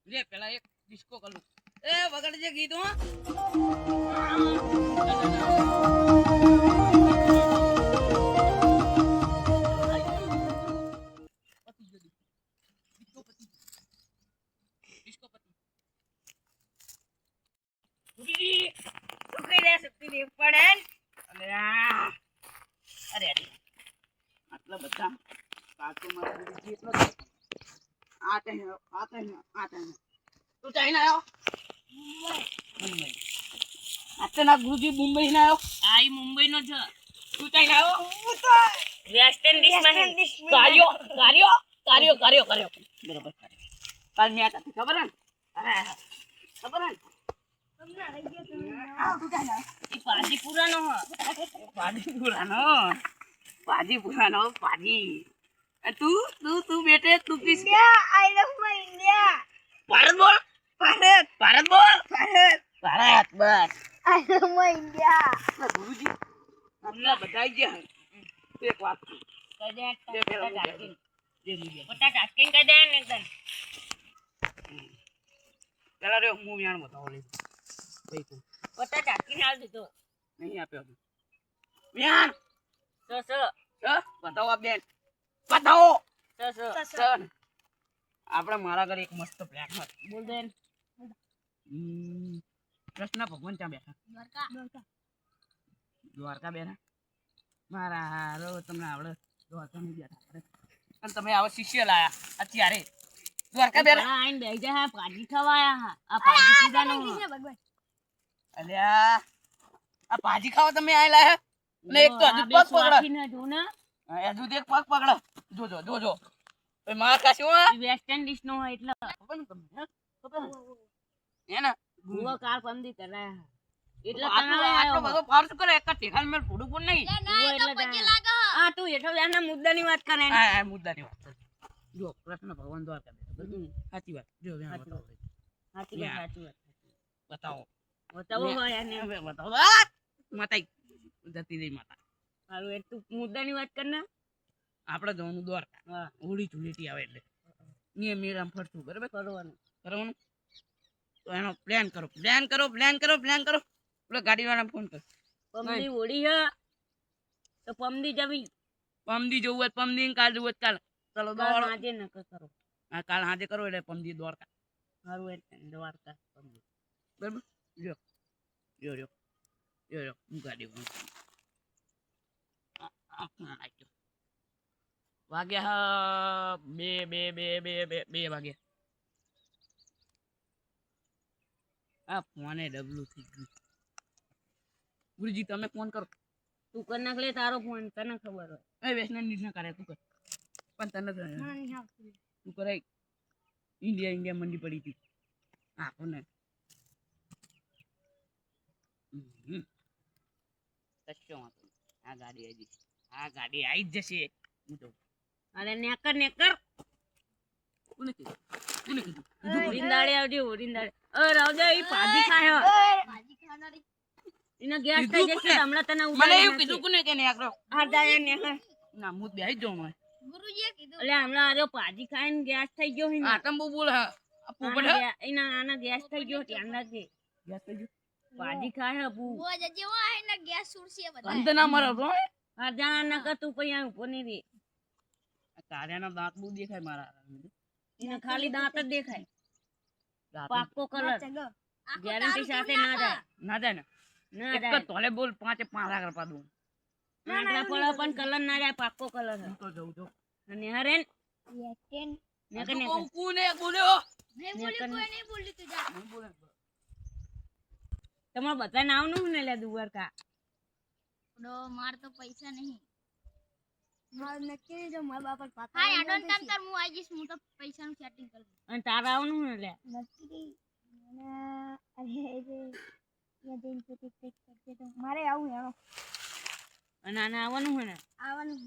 લે પેલા એક ડિસ્કો કરું એ વગાડજે ગીત હો આટલા બધા કાચો મારા ગુરુજી એટલો આતે તું ચાઈના આવ્યો મુંબઈ આતે ના ગુરુજી મુંબઈ ના આવ્યો આઈ મુંબઈ નો છે તું ચાઈના આવ્યો હું તો વેસ્ટ ઇન્ડિઝ માં કાર્યો બરોબર કાલ મેચ હતી ખબર હે ખબર હે ઈ પાજી પુરાનો હ પાજી પુરાનો તું બેટે તું kiss I love my India Bharat બોલ ભારત બોલ ભારત બસ આઈ લવ માય ઇન્ડિયા ગુરુજી આટલા બધા ગયા એક વાત કહી દે દે પેલા ટાસ્કિંગ દે મુજે પોતા ટાસ્કિંગ કહી દે ને એકદમ પેલા રે હું યાણ બતાવો લે ભાઈ તું પોતા ટાસ્કિંગ હાલ દીધો નહીં આપ્યો યાણ સ બતાવો આપ બેન બતાવો સ આપણે મારા ઘરે એક મસ્ત પ્લેટ માં બોલ દે કૃષ્ણ ભગવાન ત્યાં બેઠા દ્વારકા બેઠા મારા હારો તમને આવડે દ્વારકા નહીં બેઠા અને તમે આવા શિષ્ય લાયા અત્યારે દ્વારકા બેઠા આઈને બેહી જા પાજી ખવાયા આ પાજી સીધાનો અલ્યા આ ભાજી ખાવા તમે આય લાયા ને એક તો હજુ પગ પકડા જો ને હજુ એક પગ પકડા જોજો ભાઈ માર કાશું વેસ્ટર્ન ડિશ નો હોય એટલે ખબર ને તમને ખબર હે ને ગુવા કાર પંદી કરાયા એટલે આટલો બધો ફાર્સ કરે એક ટેકાલ મેલ ફોડું પણ નહીં હા તું એઠો એના મુદ્દાની વાત કરે હા મુદ્દાની વાત જો કૃષ્ણ ભગવાન દ્વારકા સાચી વાત જો સાચી વાત બતાવો હોય એને બતાવો માતા જતી રહી માતા હારું એ તું મુદ્દાની વાત કર ને આપણે જવાનું દ્વારકા હા હોળી ધૂળેટી આવે એટલે ને મેળામાં ફરશું બરાબર કરવાનું તો એનો પ્લાન કરો પેલો ગાડીવાળાને ફોન કર પમદી હોળી હે તો પમદી જવી પમદી જોવું હોય પમદી કાલ જોવું હોય કાલ ચલો દોડ આજે ન કરો હા કાલ હાજે કરો એટલે પમદી દ્વારકા હારું એટલે દ્વારકા પમદી બરાબર જો હું ગાડી વાગ્યા બે વાગ્યા આ ફોને ડબલું થઈ ગયું ગુરુજી તમે ફોન કરો તું કર નાખ લે તારો ફોન તને ખબર હોય એ વેસ્ટર્ન ડિશ ના કરે તું કર પણ તને તું કરાય ઇન્ડિયા મંડી પડી હતી હા કોને આ ગાડી આવી જ જશે હું તો અરે નેકર કોને કીધું ઓરિંદાળે આવજે ઓરિંદાળે રાવદે ઈ ભાજી ખાય એના ગેસ થઈ જશે હમણાં તને મને એવું કીધું કોને કે નેકરો હા જાય નેકર ના હું બેહી જ જાઉં ગુરુજીએ કીધું એટલે હમણાં આજો ભાજી ખાઈને ગેસ થઈ ગયો હે આટમ બોલ હા પોપટ એના આના ગેસ થઈ ગયો ધ્યાન રાખજે ગેસ થઈ ગયું ભાજી ખાય હે બુ વો જજે વો હે ને ગેસ સુરસી બધા ગંધ ના મરો તો હા જા ન કર તું પૈયા ઉપર ની રે કાળિયાના દાંત બહુ દેખાય મારા એના ખાલી દાંત જ દેખાય પાક્કો કલર ગેરંટી સાથે ના જાય ના જાય ને ના એક જાય તોલે બોલ 5 આગળ પાડું નાગડા પડો પણ કલર ના જાય પાક્કો કલર હું તો જઉં છું અને હરેન યકેન નેકર કોને બોલ્યો નહીં બોલી કોઈ નહીં બોલી તું જા હું બોલે તમાર બધા નામ નું ને લે દ્વારકા ડો માર તો પૈસા નહીં માર નક્કી જો માર બાપા પાતા હા આડોન તમ તાર હું આવી જઈશ હું તો પૈસાનું સેટિંગ કરી દઉં અને તારા આવનું ને લે નક્કી મને અરે જે યા દિન તો ટિક કરજે તો મારે આવું હેણો અને આને આવવાનું હે ને આવવાનું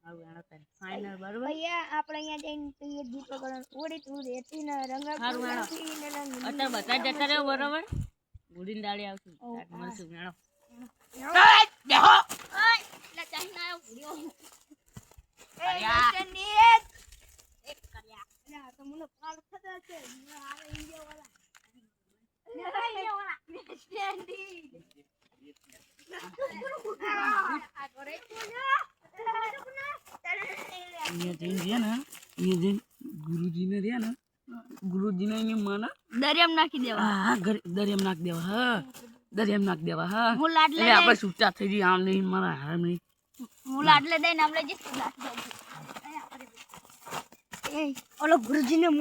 આવું હેણો તારે ફાઇનલ બરોબર ભૈયા આપણે અહીંયા જઈને તો એ દીપક ઓડી તું રેતી ને રંગા હારું હેણો અત્યારે બધા જતા રહ્યો બરોબર ગુડીન દાળી આવશું મળશું હેણો બેહો ઓય લે ચાહી ના આવ્યો ભૂડ્યો કર્યા. એ એક કર્યા અલ્યા તો મને પાર થતા છે મને આરે ઇન્ડિયા વાળા ઇન્ડિયા વાળા સ્ટેન્ડી આ કરે ગુરુજીને રહ્યા ને ગુરુજીને અહીંયા માના દરિયામાં નાખી દેવા હા દરિયામાં નાખ દેવા હા દરિયામાં નાખ દેવા હા હું લાડલે એટલે આપણે છૂટા થઈ જઈએ આમ નહીં મારા હાર નહીં હું લાડલે દઈને આમ લઈ જઈશ એ ઓલો ગુરુજી ના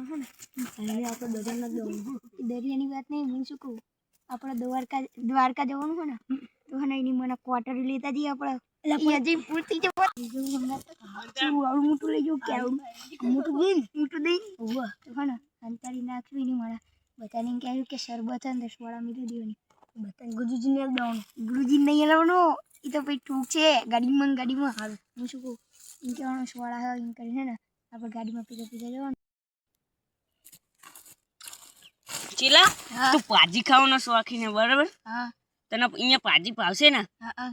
હે ને અરે આપણે દરિયાના જવાનું દરિયાની વાત નહીં હું શું કહું આપણે દ્વારકા જવાનું હોય ને તો હે ને એની મને ક્વાર્ટર લેતા જઈએ આપણે એટલે હજી પૂરતી જવા આવડું મોટું લઈ જવું કે આવડું મોટું દઈ વાહ તો હે ને અંતારી નાખવી નહીં મારા બધાને કહ્યું કે શરબત છે ને તો સોડા મીઠું દેવાની બધાને ગુરુજીને દેવાનું ગુરુજી નહીં લાવવાનો એ તો પછી ઠૂક છે ગાડીમાં હારું હું શું કહું એમ કહેવાનું સોડા હોય એમ કરીને ને આપણે ગાડીમાં પીતા જવાનું ચીલા હા. તું ભાજી ખાવાનો શોખીન છે બરાબર હા તને અહીંયા ભાજી ભાવશે ને હા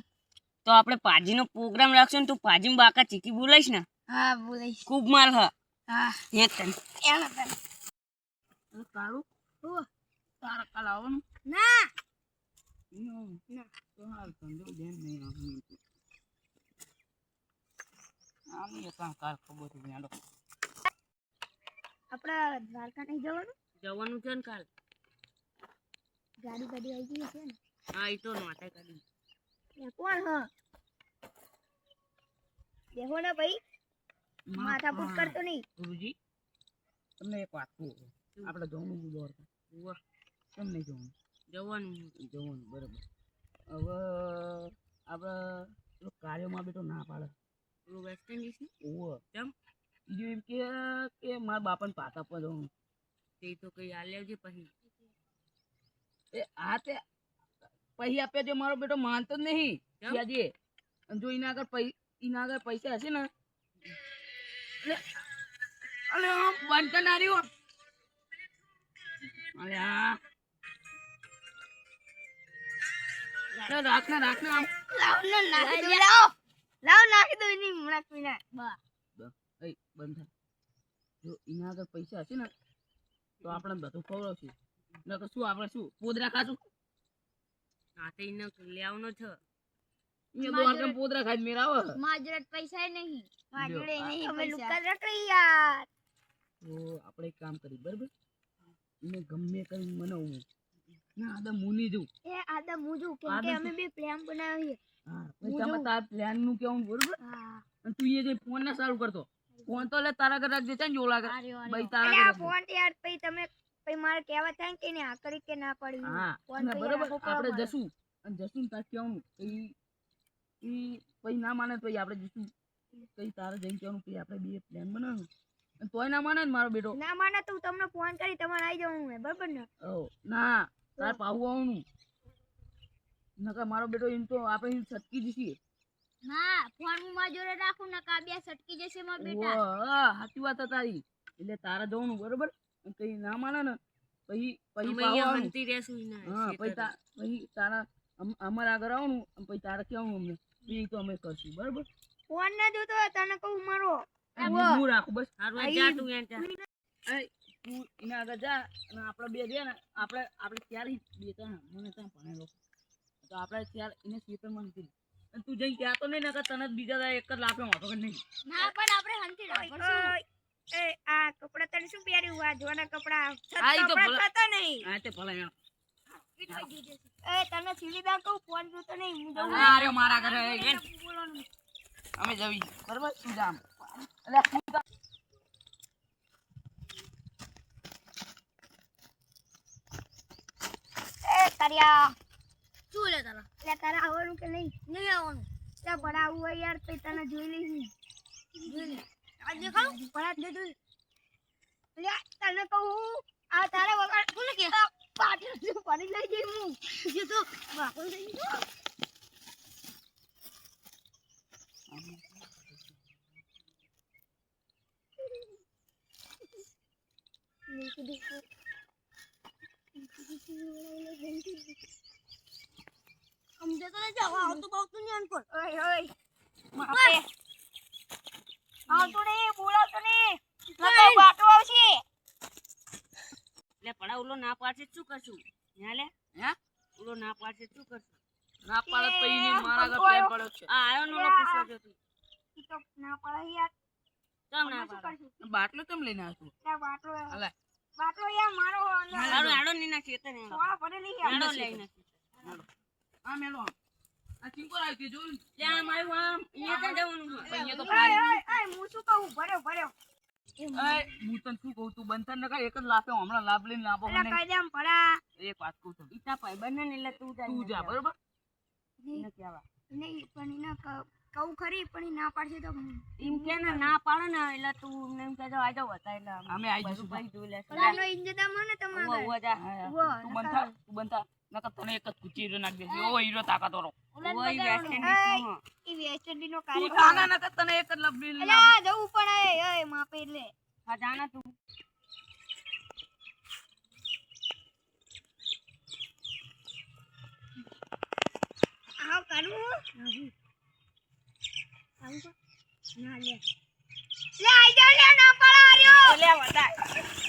તો આપણે ભાજીનો પ્રોગ્રામ રાખશું ને તું ભાજીમાં બાકા ચીકી બોલાઈશ ને હા બોલાઈશ ખૂબ માલ હ હા હે તને કાળું તારા કાલ આવવાનું ના તો હાલ ધંધો ધ્યાન નહીં આવવાનું આમ કાલ ખબર છે યાડો આપણા દ્વારકા નહીં જવાનું જવાનું છે ને કાલ ગાડી આવી ગઈ છે ને હા એ તો નોતા કાઢી એ કોણ હ દેખો ને ભાઈ માથા કૂટ કરતો નહીં ગુરુજી તમને એક વાત કહું આપણે જવાનું દ્વારકા કેમ નહીં જવાનું જવાનું બરાબર હવે આપણે કાર્યમાં બેઠો ના પાડે વેસ્ટ ઇન્ડિઝ ઓવો કેમ બીજું એમ કે મારા બાપાને પાતા પર જવાનું તે તો કઈ આ લેવજે પછી એ હા તે પછી આપે જો મારો બેટો માનતો જ નહીં ત્યાંજે અને જો એના આગળ પૈસા હશે ને અલે આમ બંધ કરનારીઓ અલે હા રાખને આમ લાવ નાખી દો એની હમણાં પીના એ બંધ થાય જો એના આગળ પૈસા હશે ને તો આપણે બધું ખવડાવશું નકર શું આપણે શું પોદરા ખાશું હા તો એને લેવાનો છે એ દ્વારકા પોદરા ખાઈ મેરાવ માજરત પૈસા નહીં માજરે લ્યો, નહીં અમે લુકા રખડી યાર તો આપણે એક કામ કરી બરાબર એને ગમે કરીને મનાવું ના આદા મુની જવું એ આદા મુજુ કેમ કે આદા અમે બે પ્લાન બનાવીએ હા પછી તમે તાર પ્લાન નું કેવું બરોબર હા અને તું એ જે ફોન ના ચાલુ કરતો ફોન તો લે તારા ઘર રાખજે છે ને જો લાગે ભાઈ તારા અરે ઘર આ રાખજે. ફોન યાર પછી તમે પછી મારે કહેવા થાય કે ને આ કરી કે ના પડી હા ફોન અને પછી બરોબર રાખવો આપણે પડે. જશું અને જશું ને તાર કેવાનું પછી ના માને તો આપણે જશું પછી તારે જઈને કેવાનું કે આપણે બે પ્લાન બનાવવાનું અને તોય ના માને ને મારો બેટો ના માને તો હું તમને ફોન કરી તમારે આવી જવાનું હે બરાબર ને ઓ ના તાર પાવું આવવાનું નકર મારો બેટો એમ તો આપણે એમ છટકી જઈએ ના ફોન હું મારા જોડે રાખું ને કાબ્યા સટકી જશે મારા સાચી વાત છે તારી એટલે તારે જવાનું બરોબર કઈ ના માને ને પછી પછી અમે પાવું અહીંયા આવવાનું. હંતી રહેશું ને હા પછી તારા અમારે આગળ આવવાનું અને પછી તારે કેવાનું અમને એ તો અમે કરશું બરોબર ફોન ના જોતો હોય તને કહું મારો હું રાખું બસ હારું જા તું એમ જા એ તું એના આગળ જા અને આપણે બે રહ્યા ને આપણે ત્યારે બે ત્રણ મને ત્યાં ભણેલો તો આપણે ત્યારે એને સ્વીપરમાં નથી અને તું જઈ ત્યાં તો નહીં નકર તને જ બીજા દાડે એક જ લાફે વાંધો કે નહીં ના પણ આપણે હંતી રાખશું એ આ કપડા તને શું પહેર્યું આ જોવાના કપડા આ ઈ તો ભલે. થતા નહીં હા તે ભલે એમ એ તને સીધી દા કહું ફોન જોતો નહીં હું જઉં અરે મારા ઘરે બોલવાનું અમે જવી બરોબર તું જામ એટલે તું જા. એ કર્યા શું લે તારા એટલે તારે આવવાનું કે નહીં નહીં આવવાનું ત્યાં પણ આવું હોય યાર પછી તને જોઈ લઈશ આ દેખાડું પણ આ દે દે લે તને કહું આ તારા વગર બોલે કે પાટી શું પડી લઈ જઈ હું જે તો બાપો લઈ ગયો સમજે તો જાવ આવતું બાવતું નહીં અનપણ ઓય ઓય માપે આવતો નહીં બોલાવતો નહીં ઓલો ના પાડશે શું કરશું ન્યા લે હે ઓલો ના પાડશે શું કરશું ના પાડે તો ઈને મારા આગળ પ્લેન પડ્યો છે આ આયો નો પૂછવા જતી ઈ તો ના પાડે યાર ચમ ના શું પાડે કરશું બાટલો કેમ લઈને આવ્યો તું લે બાટલો અલા બાટલો યાર મારો હાડો હાડો નીના ખેતર ને સોળા ભરેલી યાર હાડો લઈને આ મેલો આ ચિંકો આવી કે જોયું ત્યાં મારું આમ અહીંયા ક્યાં જવાનું છે? અહીંયા તો ઓય ઓય હું શું કહું ભર્યો એ હું તને શું કહું તું બનતા ન કર એક જ લાફે હમણાં લાભ લઈને લાવો એટલે મને કાયદામ ભરા એક વાત કહું છું ઈતા ભાઈ બંને ને એટલે તું જા તું જા બરોબર એને કહેવા નહીં પણ એના કહું ખરી પણ ઈ ના પાડશે તો એમ કે ને ના પાડે ને એટલે તું એમને એમ કહેજો આ જાવ હતા એટલે અમે આઈ જઈશું ભાઈ જોઈ લેશે પેલાનો ઇજ્જત મને તમારે ઉવા જા તું બનતા નકર તને એક જ કુચી હીરો નાખી દેશે ઓ હીરો તાકાત વાળો ઉવા ઈ વેસ્ટ ઇન્ડિઝ નો ઈ વેસ્ટ ઇન્ડિઝ નો તું કાર્ય તાના નકર તને એક જ લબડી અલા જવું પણ એ માપે એટલે હા જાના તું આવ કરું ના લે આઈ જા લે ના પાડા રહ્યો લે વડા